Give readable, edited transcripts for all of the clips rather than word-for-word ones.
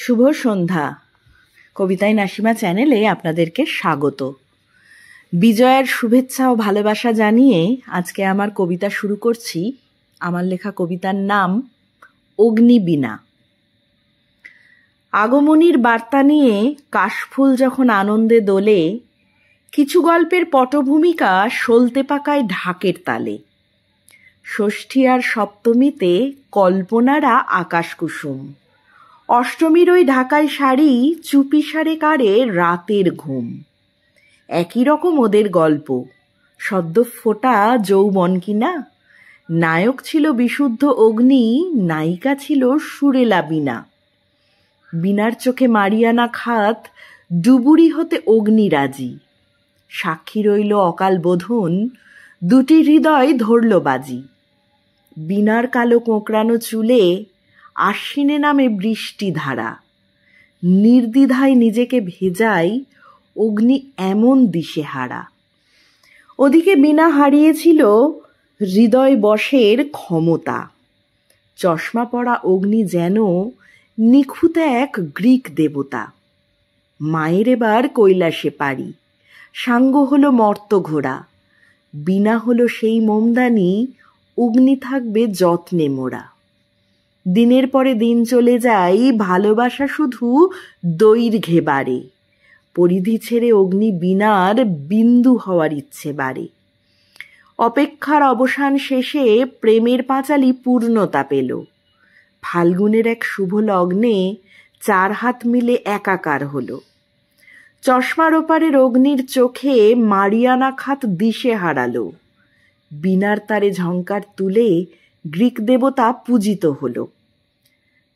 শুভ সন্ধ্যা। কবিতায় নাসিমা চ্যানেলে আপনাদেরকে স্বাগত। বিজয়ের শুভেচ্ছা ও ভালোবাসা জানিয়ে আজকে আমার কবিতা শুরু করছি। আমার লেখা কবিতার নাম অগ্নিবীণা। আগমনীর বার্তা নিয়ে কাশফুল যখন আনন্দে দোলে, কিছু গল্পের পটভূমিকা সলতে পাকায় ঢাকের তালে। ষষ্ঠী আর সপ্তমীতে কল্পনারা আকাশ কুসুম, অষ্টমীর ওই ঢাকাই শাড়ি চুপি সারে কারে রাতের ঘুম। একই রকম ওদের গল্প, সদ্য ফোটা যৌবন কিনা। নায়ক ছিল বিশুদ্ধ অগ্নি, নায়িকা ছিল সুরেলা বীণা। বীণার চোখে মারিয়ানা খাত, ডুবুরি হতে অগ্নিরাজি। সাক্ষী রইল অকাল বোধন, দুটি হৃদয় ধরল বাজি। বীণার কালো কোঁকড়ানো চুলে আশ্বিনে নামে বৃষ্টি ধারা। নির্দ্বিধায় নিজেকে ভেজাই অগ্নি এমন দিশেহারা। ওদিকে বীণা হারিয়েছিল হৃদয় বশের ক্ষমতা। চশমা পরা অগ্নি যেন নিখুঁত এক গ্রিক দেবতা। মায়ের এবার কৈলাসে পারি, সাঙ্গ হলো মর্ত ঘোড়া। বীণা হলো সেই মোমদানি, অগ্নি থাকবে যত্নে মোড়া। দিনের পরে দিন চলে যায়, ভালোবাসা শুধু দৈর্ঘ্যে বাড়ে। পরিধি ছেড়ে অগ্নি বীণার বিন্দু হওয়ার ইচ্ছে বাড়ে। অপেক্ষার অবসান শেষে প্রেমের পাঁচালী পূর্ণতা পেল। ফাল্গুনের এক শুভ লগ্নে চার হাত মিলে একাকার হলো। চশমার ওপারের অগ্নির চোখে মারিয়ানা খাত দিশে হারালো। বীণার তারে ঝংকার তুলে গ্রিক দেবতা পূজিত হলো।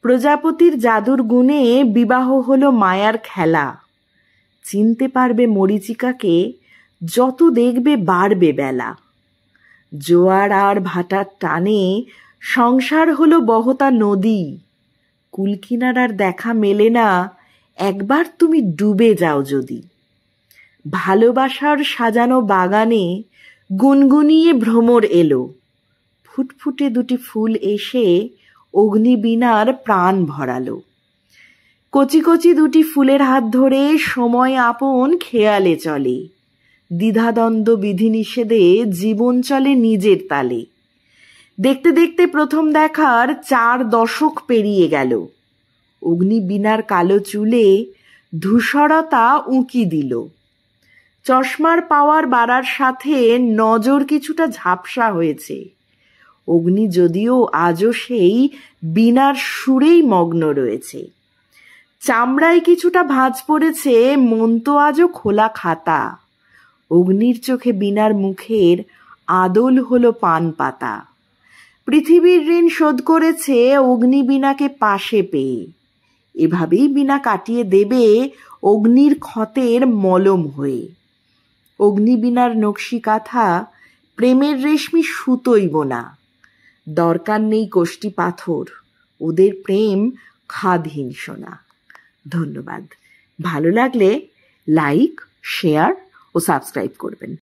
প্রজাপতির জাদুর গুণে বিবাহ হলো মায়ার খেলা। চিনতে পারবে মরীচিকাকে, যত দেখবে বাড়বে বেলা। জোয়ার আর ভাটার টানে সংসার হলো বহতা নদী। কুলকিনারার দেখা মেলে না, একবার তুমি ডুবে যাও যদি। ভালোবাসার সাজানো বাগানে গুনগুনিয়ে ভ্রমর এলো। ফুটফুটে দুটি ফুল এসে অগ্নিবীণার প্রাণ ভরালো। কচি কচি দুটি ফুলের হাত ধরে সময় আপন খেয়ালে চলে। দ্বিধাদ্বন্দ্ব বিধিনিষেধে জীবন চলে নিজের তালে। দেখতে দেখতে প্রথম দেখার 4 দশক পেরিয়ে গেল। অগ্নিবীণার কালো চুলে ধূসরতা উঁকি দিল। চশমার পাওয়ার বাড়ার সাথে নজর কিছুটা ঝাপসা হয়েছে। অগ্নি যদিও আজও সেই বীণার সুরেই মগ্ন রয়েছে। চামড়ায় কিছুটা ভাঁজ পড়েছে, মন তো আজও খোলা খাতা। অগ্নির চোখে বীণার মুখের আদল হলো পান পাতা। পৃথিবীর ঋণ শোধ করেছে অগ্নিবীণাকে পাশে পেয়ে। এভাবেই বীণা কাটিয়ে দেবে অগ্নির ক্ষতের মলম হয়ে। অগ্নিবীণার নকশি কাঁথা প্রেমের রেশমি সুতোই বোনা। দরকার নেই কোষ্টি পাথর, ওদের প্রেম খাদহীন সোনা। ধন্যবাদ। ভালো লাগলে লাইক, শেয়ার ও সাবস্ক্রাইব করবেন।